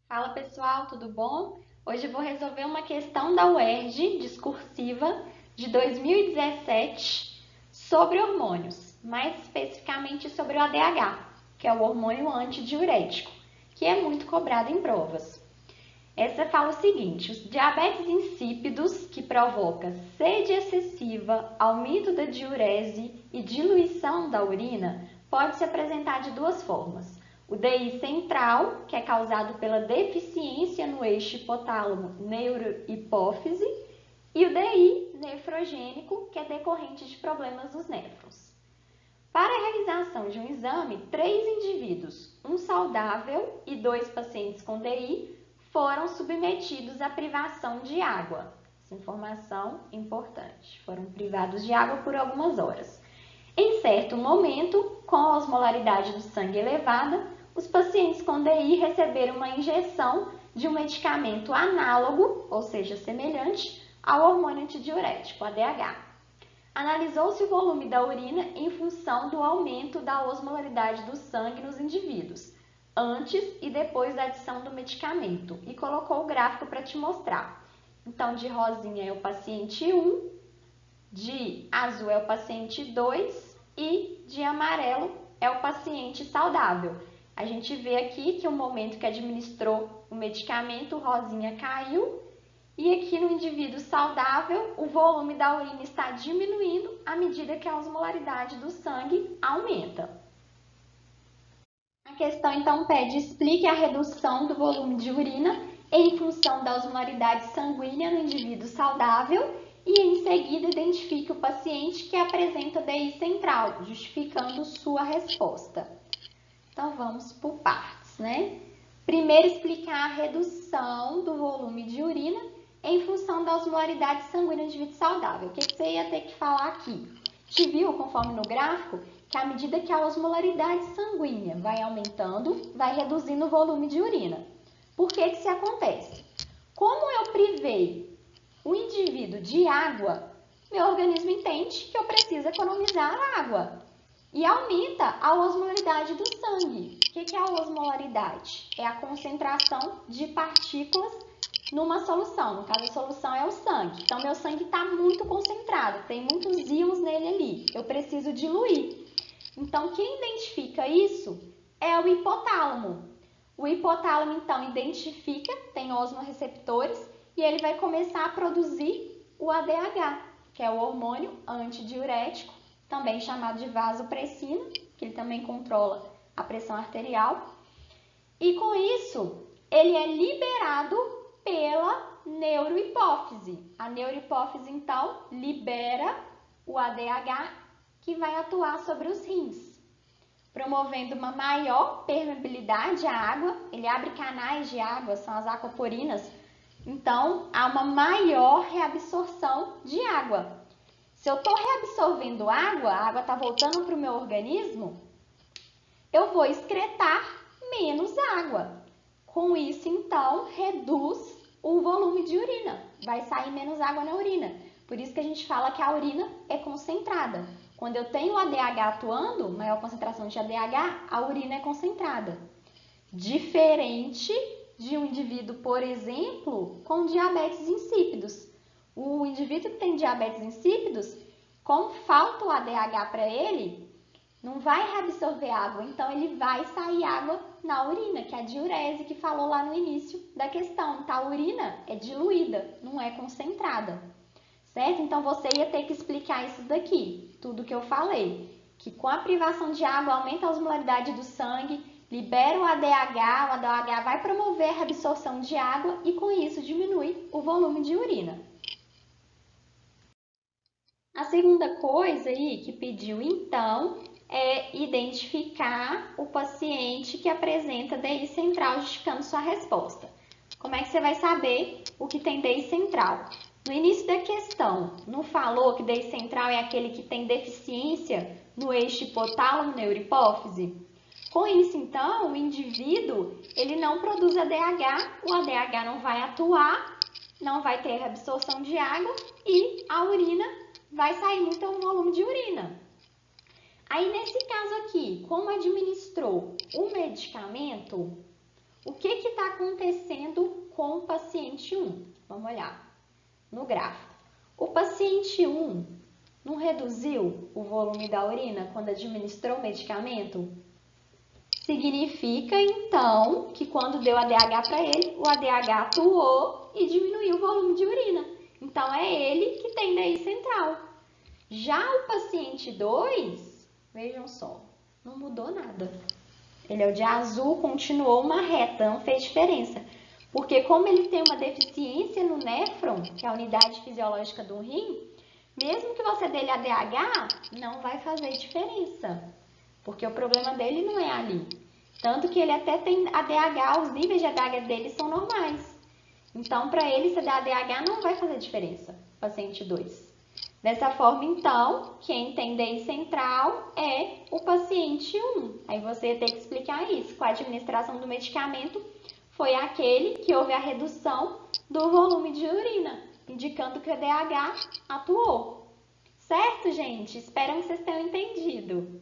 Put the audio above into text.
Fala pessoal, tudo bom? Hoje eu vou resolver uma questão da UERJ, discursiva, de 2017, sobre hormônios, mais especificamente sobre o ADH, que é o hormônio antidiurético, que é muito cobrado em provas. Essa fala o seguinte: os diabetes insípidos, que provoca sede excessiva, aumento da diurese e diluição da urina, pode se apresentar de duas formas. O DI central, que é causado pela deficiência no eixo hipotálamo-neurohipófise, e o DI nefrogênico, que é decorrente de problemas nos néfrons. Para a realização de um exame, 3 indivíduos, um saudável e 2 pacientes com DI, foram submetidos à privação de água. Essa informação é importante. Foram privados de água por algumas horas. Em certo momento, com a osmolaridade do sangue elevada, os pacientes com DI receberam uma injeção de um medicamento análogo, ou seja, semelhante, ao hormônio antidiurético, ADH. Analisou-se o volume da urina em função do aumento da osmolaridade do sangue nos indivíduos, antes e depois da adição do medicamento, e colocou o gráfico para te mostrar. Então, de rosinha é o paciente 1, de azul é o paciente 2 e de amarelo é o paciente saudável. A gente vê aqui que o momento que administrou o medicamento, o rosinha caiu, e aqui no indivíduo saudável, o volume da urina está diminuindo à medida que a osmolaridade do sangue aumenta. A questão então pede: explique a redução do volume de urina em função da osmolaridade sanguínea no indivíduo saudável e em seguida identifique o paciente que apresenta DI central, justificando sua resposta. Então vamos por partes, né? Primeiro explicar a redução do volume de urina em função da osmolaridade sanguínea do indivíduo saudável. O que você ia ter que falar aqui? Te viu, conforme no gráfico, que à medida que a osmolaridade sanguínea vai aumentando, vai reduzindo o volume de urina. Por que isso acontece? Como eu privei o indivíduo de água, meu organismo entende que eu preciso economizar água e aumenta a osmolaridade do sangue. O que é a osmolaridade? É a concentração de partículas numa solução. No caso, a solução é o sangue. Então, meu sangue está muito concentrado, tem muitos íons nele ali. Eu preciso diluir. Então, quem identifica isso é o hipotálamo. O hipotálamo, então, identifica, tem osmorreceptores, e ele vai começar a produzir o ADH, que é o hormônio antidiurético, também chamado de vasopressina, que ele também controla a pressão arterial. E com isso, ele é liberado pela neurohipófise. A neurohipófise, então, libera o ADH, que vai atuar sobre os rins, promovendo uma maior permeabilidade à água. Ele abre canais de água, são as aquaporinas. Então, há uma maior reabsorção de água. Se eu estou reabsorvendo água, a água está voltando para o meu organismo, eu vou excretar menos água. Com isso, então, reduz o volume de urina. Vai sair menos água na urina. Por isso que a gente fala que a urina é concentrada. Quando eu tenho o ADH atuando, maior concentração de ADH, a urina é concentrada. Diferente de um indivíduo, por exemplo, com diabetes insípidos. O indivíduo que tem diabetes insípidos, como falta o ADH para ele, não vai reabsorver água, então ele vai sair água na urina, que é a diurese que falou lá no início da questão. Então, a urina é diluída, não é concentrada, certo? Então, você ia ter que explicar isso daqui, tudo que eu falei, que com a privação de água aumenta a osmolaridade do sangue, libera o ADH vai promover a reabsorção de água e com isso diminui o volume de urina. A segunda coisa aí que pediu então é identificar o paciente que apresenta DI central, justificando sua resposta. Como é que você vai saber o que tem DI central? No início da questão, não falou que DI central é aquele que tem deficiência no eixo hipotálamo-neurohipófise? Com isso, então, o indivíduo ele não produz ADH, o ADH não vai atuar, não vai ter absorção de água e a urina vai sair muito volume de urina. Aí, nesse caso aqui, como administrou o medicamento, o que está acontecendo com o paciente 1? Vamos olhar no gráfico. O paciente 1 não reduziu o volume da urina quando administrou o medicamento? Significa, então, que quando deu ADH para ele, o ADH atuou e diminuiu o volume de urina. Então, é ele que tem DI central. Já o paciente 2, vejam só, não mudou nada. Ele é o de azul, continuou uma reta, não fez diferença. Porque como ele tem uma deficiência no néfron, que é a unidade fisiológica do rim, mesmo que você dê ADH, não vai fazer diferença. Porque o problema dele não é ali. Tanto que ele até tem ADH, os níveis de ADH dele são normais. Então, para ele, se der ADH, não vai fazer diferença, paciente 2. Dessa forma, então, quem tem DI central é o paciente 1. Aí você tem que explicar isso. Com a administração do medicamento, foi aquele que houve a redução do volume de urina, indicando que o ADH atuou. Certo, gente? Espero que vocês tenham entendido.